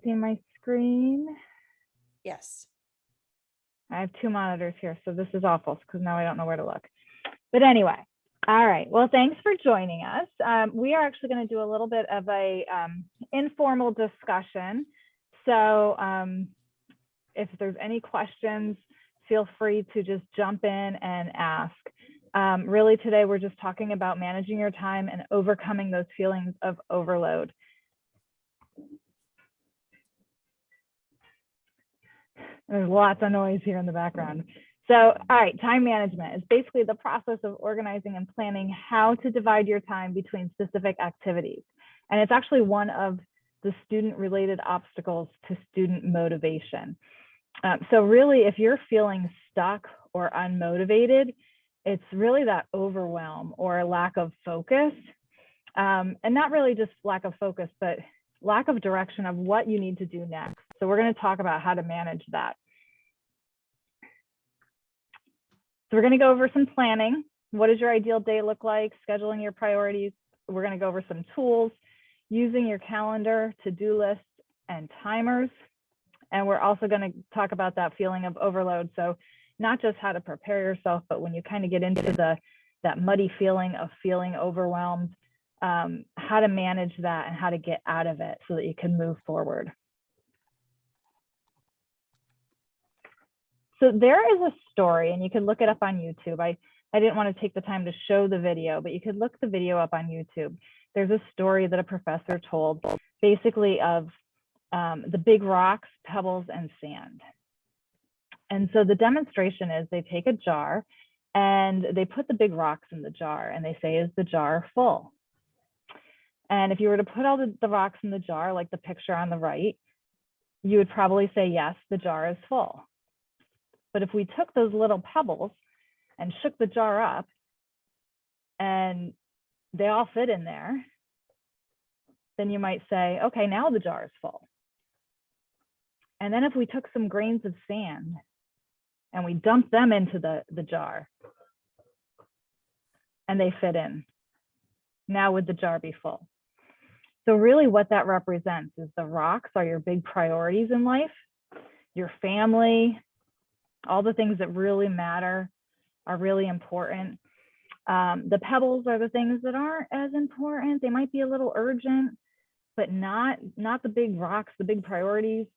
See my screen? Yes. I have two monitors here, so this is awful because now I don't know where to look. But anyway, all right. Well, thanks for joining us. We are actually going to do a little bit of a informal discussion. So if there's any questions, feel free to just jump in and ask. Really today, we're just talking about managing your time and overcoming those feelings of overload. There's lots of noise here in the background. So, all right, time management is basically the process of organizing and planning how to divide your time between specific activities. And it's actually one of the student-related obstacles to student motivation. So really, if you're feeling stuck or unmotivated, it's really that overwhelm or lack of focus. And not really just lack of focus, but lack of direction of what you need to do next. So we're going to talk about how to manage that. So we're going to go over some planning. What does your ideal day look like? Scheduling your priorities. We're going to go over some tools, using your calendar, to-do lists, and timers. And we're also going to talk about that feeling of overload. So not just how to prepare yourself, but when you kind of get into that muddy feeling of feeling overwhelmed, how to manage that and how to get out of it so that you can move forward. So there is a story, and you can look it up on YouTube. I didn't want to take the time to show the video, but you could look the video up on YouTube. There's a story that a professor told, basically of the big rocks, pebbles, and sand. And so the demonstration is they take a jar and they put the big rocks in the jar and they say, is the jar full? And if you were to put all the rocks in the jar, like the picture on the right, you would probably say, yes, the jar is full. But if we took those little pebbles and shook the jar up and they all fit in there, then you might say, okay, now the jar is full. And then if we took some grains of sand and we dumped them into the jar and they fit in, now would the jar be full? So really what that represents is the rocks are your big priorities in life, your family, all the things that really matter are really important. The pebbles are the things that aren't as important. They might be a little urgent, but not the big rocks, the big priorities.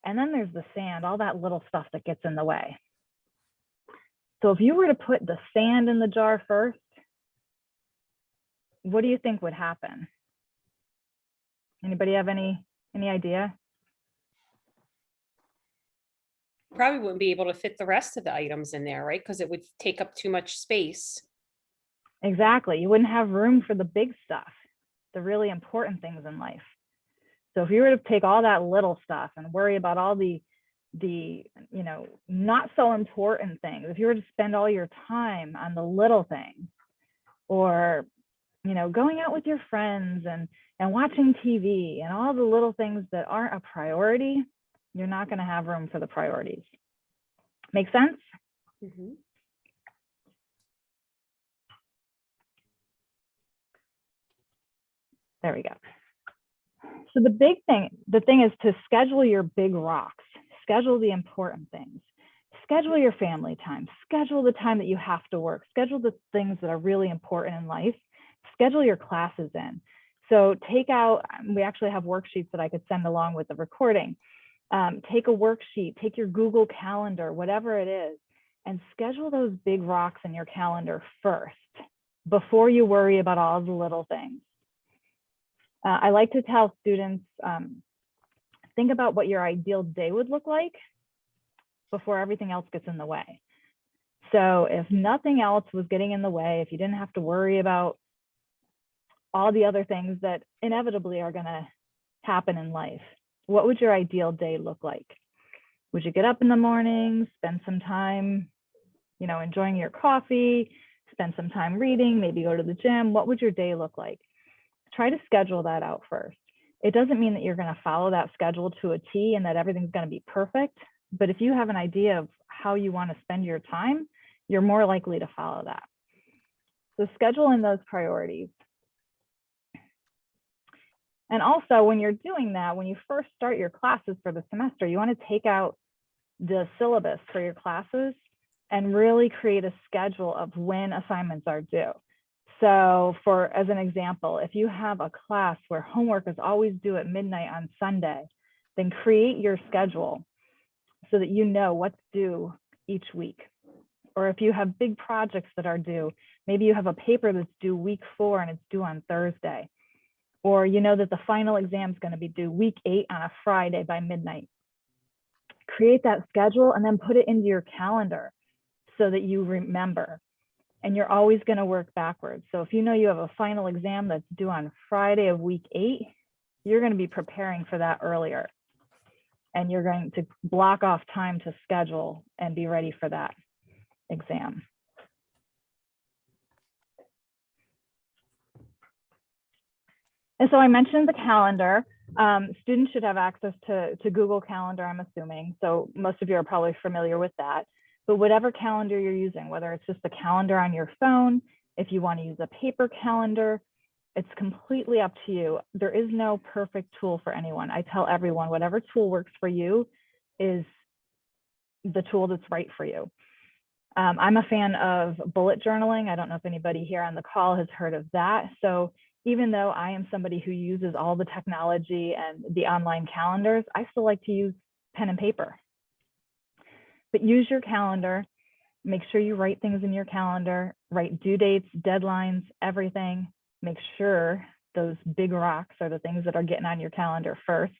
And then there's the sand, all that little stuff that gets in the way. So if you were to put the sand in the jar first, what do you think would happen? Anybody have any idea? Probably wouldn't be able to fit the rest of the items in there, right? Because it would take up too much space. Exactly. You wouldn't have room for the big stuff, the really important things in life. So if you were to take all that little stuff and worry about all the not so important things, if you were to spend all your time on the little things, or going out with your friends and watching TV and all the little things that aren't a priority, you're not going to have room for the priorities. Make sense? Mm-hmm. There we go. So the thing is to schedule your big rocks, schedule the important things, schedule your family time, schedule the time that you have to work, schedule the things that are really important in life, schedule your classes in. So we actually have worksheets that I could send along with the recording. Take a worksheet, take your Google Calendar, whatever it is, and schedule those big rocks in your calendar first before you worry about all the little things. I like to tell students, think about what your ideal day would look like before everything else gets in the way. So if nothing else was getting in the way, if you didn't have to worry about all the other things that inevitably are going to happen in life, what would your ideal day look like? Would you get up in the morning, spend some time, enjoying your coffee, spend some time reading, maybe go to the gym? What would your day look like? Try to schedule that out first. It doesn't mean that you're going to follow that schedule to a T and that everything's going to be perfect. But if you have an idea of how you want to spend your time, you're more likely to follow that. So schedule in those priorities. And also when you're doing that, when you first start your classes for the semester, you want to take out the syllabus for your classes and really create a schedule of when assignments are due. So as an example, if you have a class where homework is always due at midnight on Sunday, then create your schedule so that you know what's due each week. Or if you have big projects that are due, maybe you have a paper that's due week 4 and it's due on Thursday. Or you know that the final exam is going to be due week 8 on a Friday by midnight. Create that schedule and then put it into your calendar so that you remember. And you're always going to work backwards. So if you know you have a final exam that's due on Friday of week 8, you're going to be preparing for that earlier. And you're going to block off time to schedule and be ready for that exam. And so I mentioned the calendar. Students should have access to Google Calendar, I'm assuming. So most of you are probably familiar with that. But whatever calendar you're using, whether it's just the calendar on your phone, if you want to use a paper calendar, it's completely up to you. There is no perfect tool for anyone. I tell everyone, whatever tool works for you is the tool that's right for you. I'm a fan of bullet journaling. I don't know if anybody here on the call has heard of that. So even though I am somebody who uses all the technology and the online calendars, I still like to use pen and paper. But use your calendar, make sure you write things in your calendar, write due dates, deadlines, everything. Make sure those big rocks are the things that are getting on your calendar first.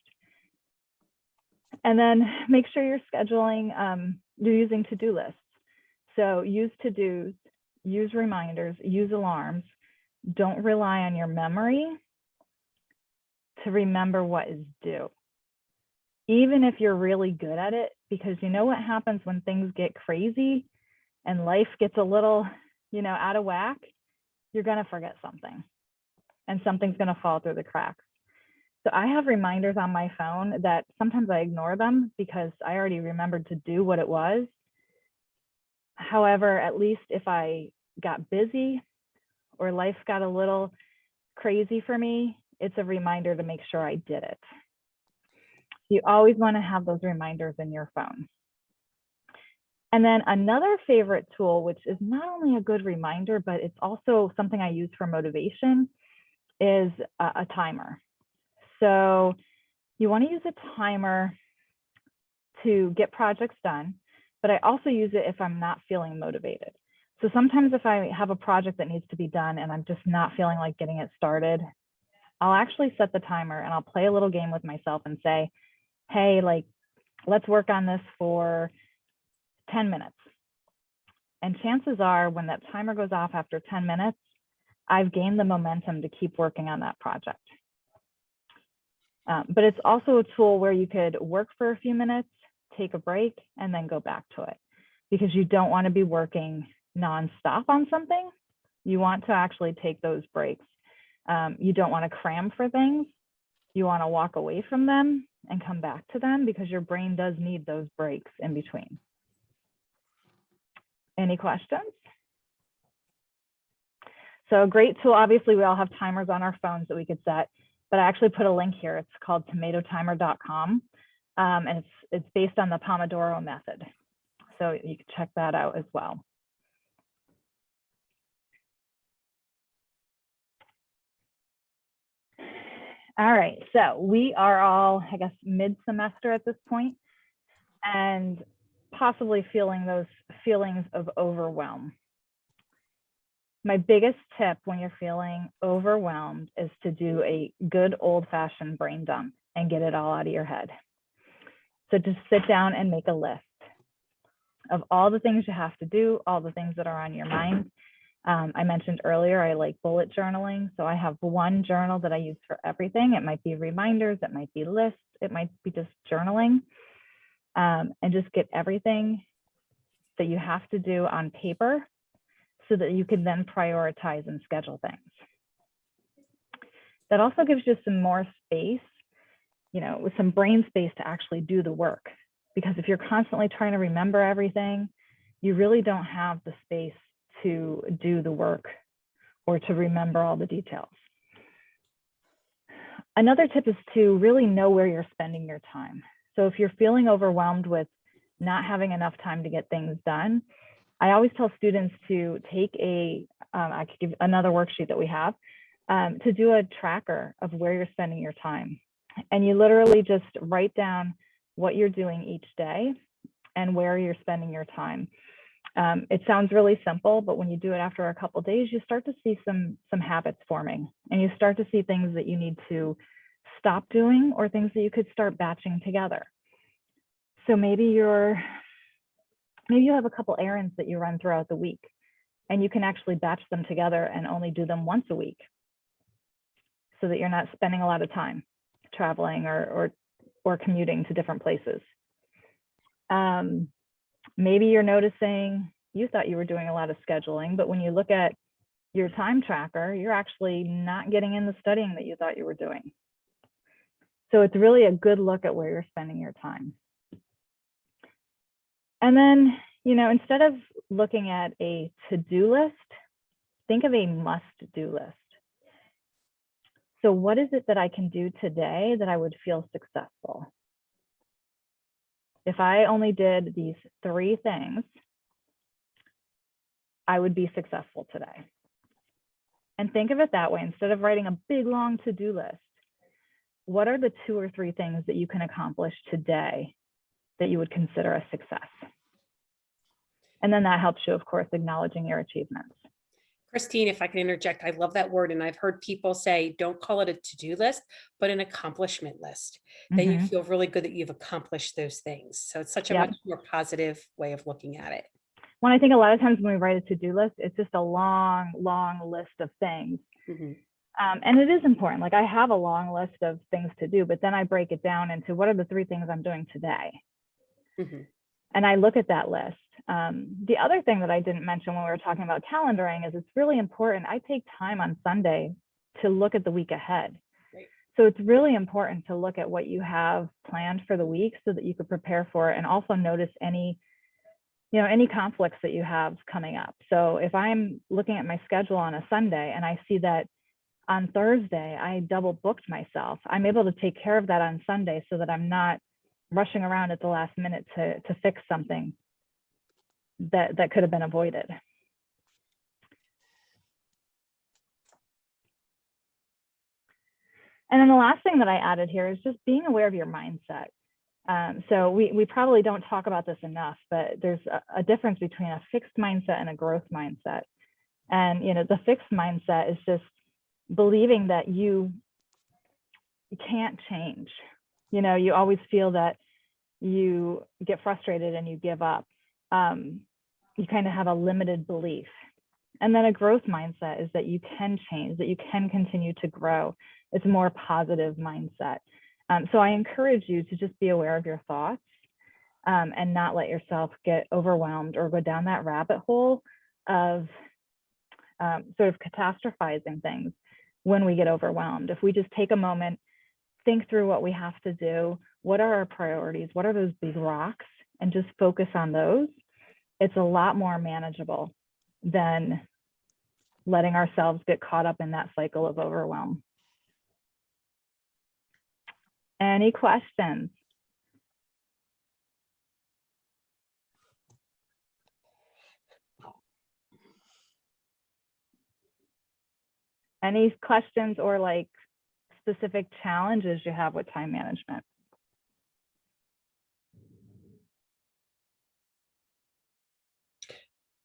And then make sure you're scheduling, you're using to-do lists. So use to-dos, use reminders, use alarms. Don't rely on your memory to remember what is due. Even if you're really good at it, because you know what happens when things get crazy and life gets a little, out of whack, you're going to forget something and something's going to fall through the cracks. So I have reminders on my phone that sometimes I ignore them because I already remembered to do what it was. However, at least if I got busy or life got a little crazy for me, it's a reminder to make sure I did it. You always want to have those reminders in your phone. And then another favorite tool, which is not only a good reminder, but it's also something I use for motivation, is a timer. So you want to use a timer to get projects done, but I also use it if I'm not feeling motivated. So sometimes if I have a project that needs to be done and I'm just not feeling like getting it started, I'll actually set the timer and I'll play a little game with myself and say, hey, let's work on this for 10 minutes. And chances are when that timer goes off after 10 minutes, I've gained the momentum to keep working on that project. But it's also a tool where you could work for a few minutes, take a break, and then go back to it, because you don't want to be working nonstop on something. You want to actually take those breaks. You don't want to cram for things. You want to walk away from them and come back to them, because your brain does need those breaks in between. Any questions? So a great tool, obviously we all have timers on our phones that we could set, but I actually put a link here. It's called tomatotimer.com, and it's based on the Pomodoro method. So you can check that out as well. All right, so we are all, I guess, mid-semester at this point, and possibly feeling those feelings of overwhelm. My biggest tip when you're feeling overwhelmed is to do a good old-fashioned brain dump and get it all out of your head. So just sit down and make a list of all the things you have to do, all the things that are on your mind. I mentioned earlier, I like bullet journaling. So I have one journal that I use for everything. It might be reminders, it might be lists, it might be just journaling, and just get everything that you have to do on paper so that you can then prioritize and schedule things. That also gives you some more space, with some brain space to actually do the work. Because if you're constantly trying to remember everything, you really don't have the space to do the work or to remember all the details. Another tip is to really know where you're spending your time. So if you're feeling overwhelmed with not having enough time to get things done, I always tell students to take I could give another worksheet that we have, to do a tracker of where you're spending your time. And you literally just write down what you're doing each day and where you're spending your time. It sounds really simple, but when you do it after a couple of days, you start to see some habits forming, and you start to see things that you need to stop doing or things that you could start batching together. So maybe you have a couple errands that you run throughout the week, and you can actually batch them together and only do them once a week, so that you're not spending a lot of time traveling or commuting to different places. Maybe you're noticing you thought you were doing a lot of scheduling, but when you look at your time tracker, you're actually not getting in the studying that you thought you were doing. So it's really a good look at where you're spending your time. And then, instead of looking at a to-do list, think of a must-do list. So what is it that I can do today that I would feel successful? If I only did these 3 things, I would be successful today. And think of it that way. Instead of writing a big, long to-do list, what are the 2 or 3 things that you can accomplish today that you would consider a success? And then that helps you, of course, acknowledging your achievements. Christine, if I can interject, I love that word. And I've heard people say, don't call it a to-do list, but an accomplishment list. Then you feel really good that you've accomplished those things. So it's such a much more positive way of looking at it. Well, I think a lot of times when we write a to-do list, it's just a long, long list of things. And it is important. Like, I have a long list of things to do, but then I break it down into what are the 3 things I'm doing today. And I look at that list. The other thing that I didn't mention when we were talking about calendaring is it's really important. I take time on Sunday to look at the week ahead. So it's really important to look at what you have planned for the week so that you could prepare for it, and also notice any conflicts that you have coming up. So if I'm looking at my schedule on a Sunday and I see that on Thursday I double booked myself, I'm able to take care of that on Sunday so that I'm not rushing around at the last minute to fix something that could have been avoided. And then the last thing that I added here is just being aware of your mindset. So we probably don't talk about this enough, but there's a difference between a fixed mindset and a growth mindset. And the fixed mindset is just believing that you can't change. You always feel that you get frustrated and you give up. You kind of have a limited belief. And then a growth mindset is that you can change, that you can continue to grow. It's a more positive mindset. So I encourage you to just be aware of your thoughts, and not let yourself get overwhelmed or go down that rabbit hole of sort of catastrophizing things when we get overwhelmed. If we just take a moment, think through what we have to do, what are our priorities, what are those big rocks, and just focus on those, it's a lot more manageable than letting ourselves get caught up in that cycle of overwhelm. Any questions? Any questions or like specific challenges you have with time management?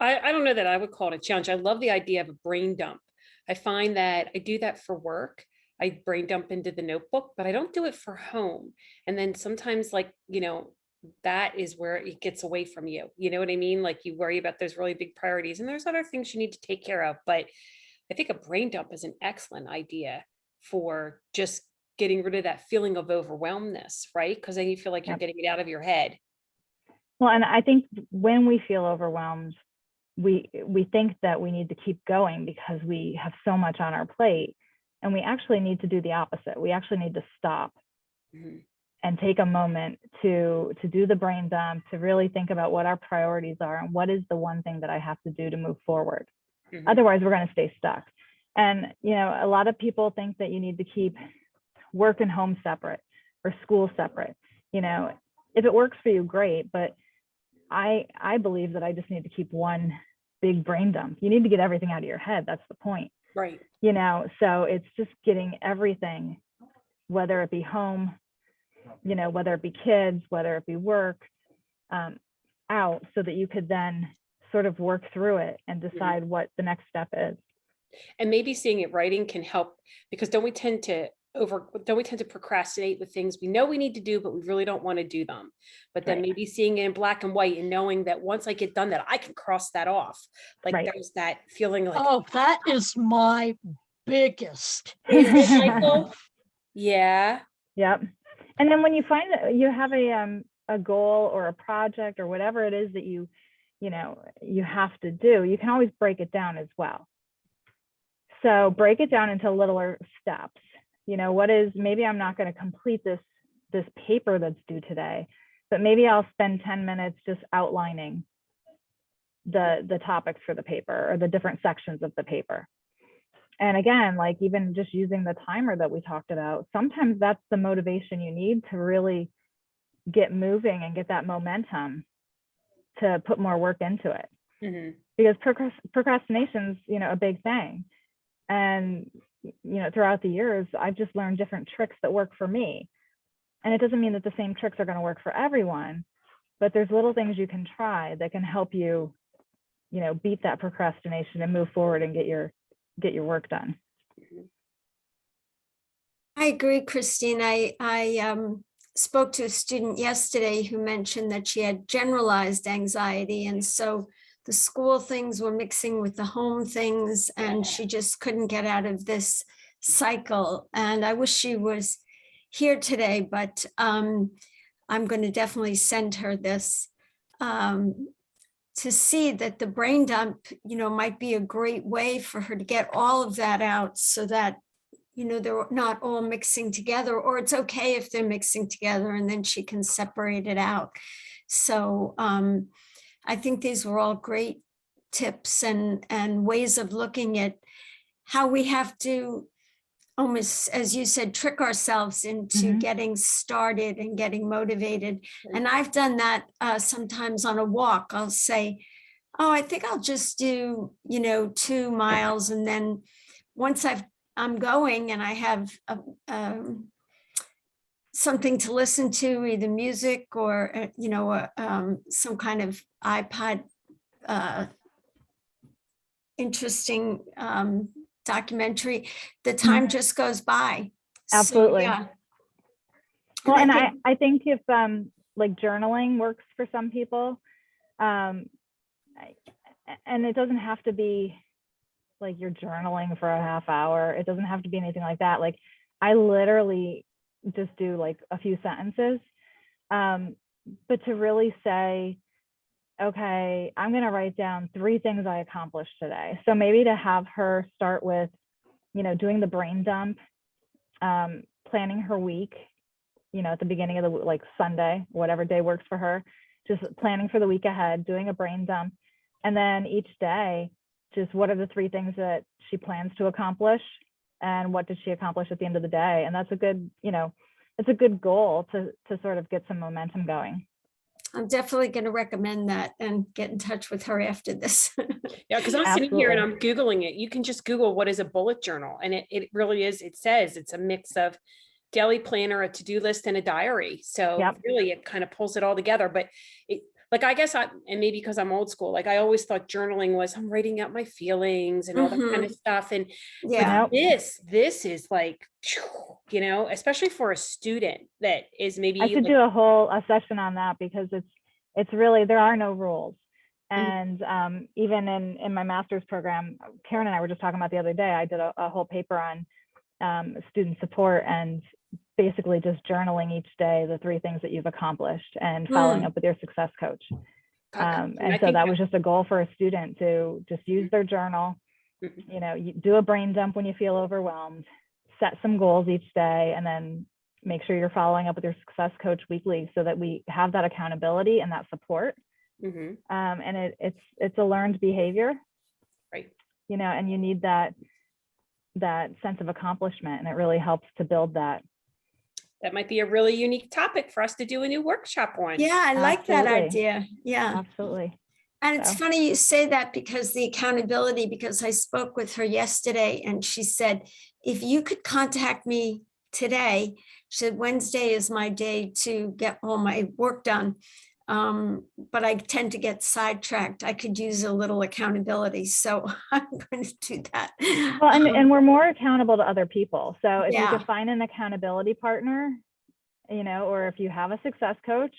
I don't know that I would call it a challenge. I love the idea of a brain dump. I find that I do that for work. I brain dump into the notebook, but I don't do it for home. And then sometimes, that is where it gets away from you. You know what I mean? Like, you worry about those really big priorities and there's other things you need to take care of. But I think a brain dump is an excellent idea for just getting rid of that feeling of overwhelmness, right? Because then you feel like you're getting it out of your head. Well, and I think when we feel overwhelmed, we think that we need to keep going because we have so much on our plate, and we actually need to do the opposite. We actually need to stop and take a moment to do the brain dump, to really think about what our priorities are and what is the one thing that I have to do to move forward. Otherwise, we're going to stay stuck. And a lot of people think that you need to keep work and home separate or school separate. If it works for you, great. But I believe that I just need to keep one big brain dump. You need to get everything out of your head. That's the point. Right. So it's just getting everything, whether it be home, whether it be kids, whether it be work, out, so that you could then sort of work through it and decide what the next step is. And maybe seeing it writing can help, because don't we tend to procrastinate with things we know we need to do, but we really don't want to do them. But then maybe seeing it in black and white and knowing that once I get done that, I can cross that off. Like there's that feeling like, oh, that is my biggest. Is it, Michael? Yeah. Yep. And then when you find that you have a goal or a project or whatever it is that you have to do, you can always break it down as well. So break it down into littler steps. Maybe I'm not going to complete this paper that's due today, but maybe I'll spend 10 minutes just outlining the topics for the paper or the different sections of the paper. And again, like even just using the timer that we talked about, sometimes that's the motivation you need to really get moving and get that momentum to put more work into it. Mm-hmm. Because procrastination's, a big thing. And, throughout the years, I've just learned different tricks that work for me. And it doesn't mean that the same tricks are going to work for everyone, but there's little things you can try that can help you, beat that procrastination and move forward and get your work done. I agree, Christine. I spoke to a student yesterday who mentioned that she had generalized anxiety. And so the school things were mixing with the home things, and she just couldn't get out of this cycle. And I wish she was here today, but I'm going to definitely send her this to see that the brain dump, might be a great way for her to get all of that out, so that they're not all mixing together, or it's okay if they're mixing together, and then she can separate it out. So I think these were all great tips and ways of looking at how we have to almost, as you said, trick ourselves into getting started and getting motivated. And I've done that sometimes on a walk. I'll say, oh, I think I'll just do, 2 miles. And then once I'm going and I have something to listen to, either music or, some kind of iPod interesting documentary, the time just goes by. Absolutely. So, yeah. Well, and I think if like journaling works for some people, and it doesn't have to be like you're journaling for a half hour. It doesn't have to be anything like that. Like I literally just do like a few sentences, but to really say, okay, I'm going to write down 3 things I accomplished today. So maybe to have her start with, doing the brain dump, planning her week, at the beginning of the, like Sunday, whatever day works for her, just planning for the week ahead, doing a brain dump. And then each day, just what are the 3 things that she plans to accomplish, and what did she accomplish at the end of the day? And that's a good, it's a good goal to sort of get some momentum going. I'm definitely going to recommend that and get in touch with her after this. Yeah, because I'm sitting here and I'm Googling it. You can just Google what is a bullet journal. And it really is, it says it's a mix of daily planner, a to-do list, and a diary. So really it kind of pulls it all together. But like, I guess and maybe because I'm old school, like I always thought journaling was I'm writing out my feelings and all that kind of stuff. And this is like, especially for a student that is maybe. I could do a session on that, because it's really, there are no rules. And even in my master's program, Karen and I were just talking about the other day, I did a whole paper on student support, and basically just journaling each day the 3 things that you've accomplished and following up with your success coach. And so that was just a goal for a student to just use their journal. You do a brain dump when you feel overwhelmed, set some goals each day, and then make sure you're following up with your success coach weekly, so that we have that accountability and that support. And it's a learned behavior, right? And you need that sense of accomplishment, and it really helps to build that That might be a really unique topic for us to do a new workshop on. Yeah, I like that Absolutely. idea. Yeah. Absolutely. And it's So. funny you say that because the accountability, because I spoke with her yesterday and she said, if you could contact me today, she said, Wednesday is my day to get all my work done. But I tend to get sidetracked. I could use a little accountability. So I'm going to do that. Well, and we're more accountable to other people. So if you Yeah. could find an accountability partner, you know, or if you have a success coach,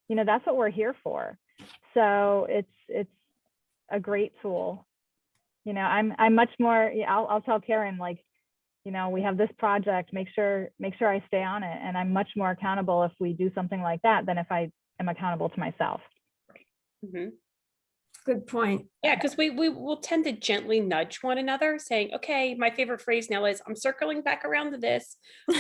you know, that's what we're here for. So it's a great tool. You know, I'm much more, I'll tell Karen, like, you know, we have this project, make sure I stay on it. And I'm much more accountable if we do something like that than if I am accountable to myself. Mm-hmm. Good point. Yeah, because we will tend to gently nudge one another saying, okay, my favorite phrase now is I'm circling back around to this.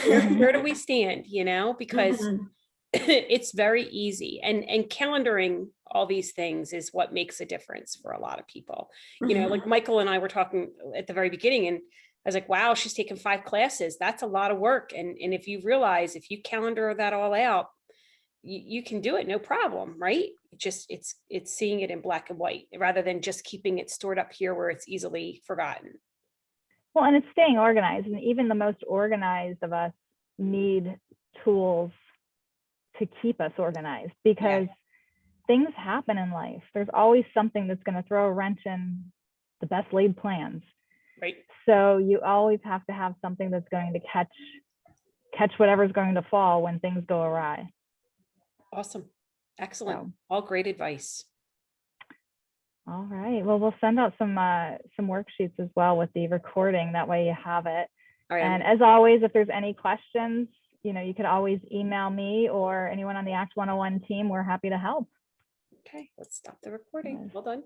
Where do we stand? You know, because Mhm. it's very easy, and calendaring all these things is what makes a difference for a lot of people. You know, like Michael and I were talking at the very beginning, and I was like, wow, she's taken 5 classes. That's a lot of work. And if you realize, if you calendar that all out, you can do it, no problem, right? It's seeing it in black and white rather than just keeping it stored up here where it's easily forgotten. Well, and it's staying organized, and even the most organized of us need tools to keep us organized, because things happen in life. There's always something that's going to throw a wrench in the best laid plans. Right. So you always have to have something that's going to catch whatever's going to fall when things go awry. Awesome. Excellent. So. All great advice. All right. Well, we'll send out some worksheets as well with the recording. That way you have it. All right. And as always, if there's any questions, you know, you could always email me or anyone on the Act 101 team. We're happy to help. Okay, let's stop the recording. Well done.